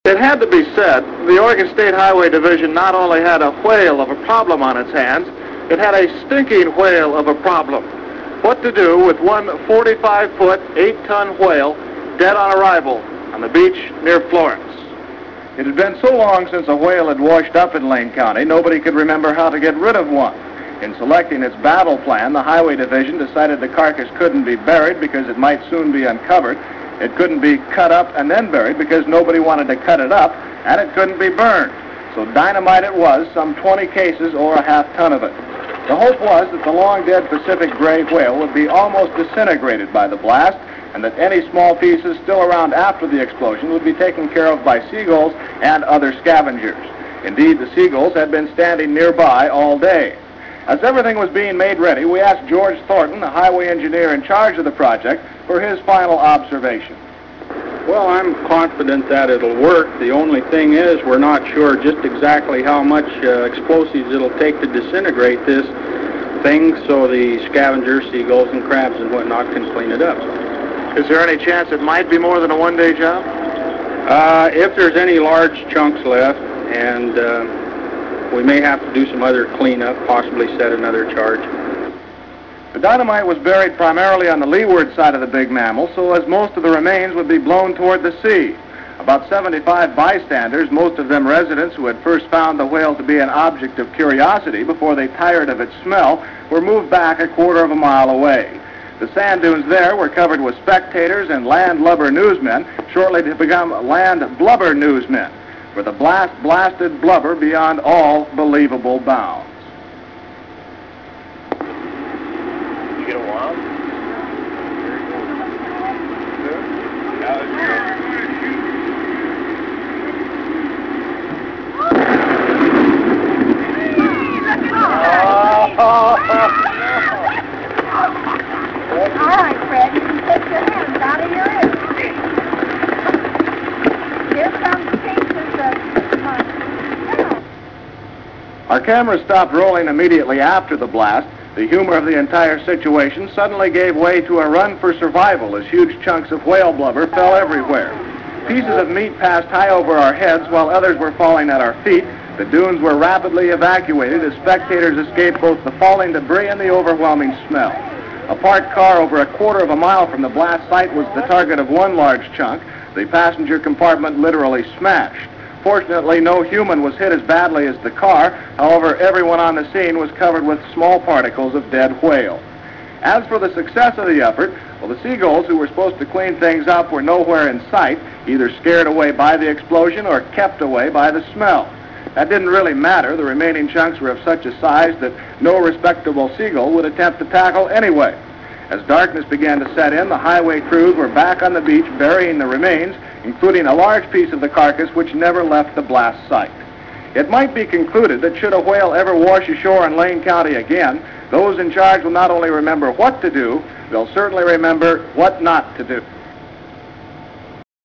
It had to be said, the Oregon State Highway Division not only had a whale of a problem on its hands, it had a stinking whale of a problem. What to do with one 45-foot, 8-ton whale dead on arrival on the beach near Florence? It had been so long since a whale had washed up in Lane County, nobody could remember how to get rid of one. In selecting its battle plan, the Highway Division decided the carcass couldn't be buried because it might soon be uncovered. It couldn't be cut up and then buried because nobody wanted to cut it up, and it couldn't be burned. So dynamite it was, some 20 cases or a half-ton of it. The hope was that the long-dead Pacific gray whale would be almost disintegrated by the blast, and that any small pieces still around after the explosion would be taken care of by seagulls and other scavengers. Indeed, the seagulls had been standing nearby all day. As everything was being made ready, we asked George Thornton, the highway engineer in charge of the project, for his final observation. Well, I'm confident that it'll work. The only thing is we're not sure just exactly how much explosives it'll take to disintegrate this thing so the scavengers, seagulls and crabs and whatnot can clean it up. Is there any chance it might be more than a one-day job? If there's any large chunks left, and we may have to do some other cleanup, possibly set another charge. The dynamite was buried primarily on the leeward side of the big mammal, so as most of the remains would be blown toward the sea. About 75 bystanders, most of them residents who had first found the whale to be an object of curiosity before they tired of its smell, were moved back a quarter of a mile away. The sand dunes there were covered with spectators and landlubber newsmen, shortly to become land blubber newsmen, for the blast blasted blubber beyond all believable bounds. You get a wild? All right, Fred, you can take your hands out of your ears. Here comes pieces of my... Our camera stopped rolling immediately after the blast. The humor of the entire situation suddenly gave way to a run for survival as huge chunks of whale blubber fell everywhere. Pieces of meat passed high over our heads while others were falling at our feet. The dunes were rapidly evacuated as spectators escaped both the falling debris and the overwhelming smell. A parked car over a quarter of a mile from the blast site was the target of one large chunk. The passenger compartment literally smashed. Fortunately, no human was hit as badly as the car. However, everyone on the scene was covered with small particles of dead whale. As for the success of the effort, well, the seagulls who were supposed to clean things up were nowhere in sight, either scared away by the explosion or kept away by the smell. That didn't really matter. The remaining chunks were of such a size that no respectable seagull would attempt to tackle anyway. As darkness began to set in, the highway crews were back on the beach burying the remains, including a large piece of the carcass which never left the blast site. It might be concluded that should a whale ever wash ashore in Lane County again, those in charge will not only remember what to do, they'll certainly remember what not to do.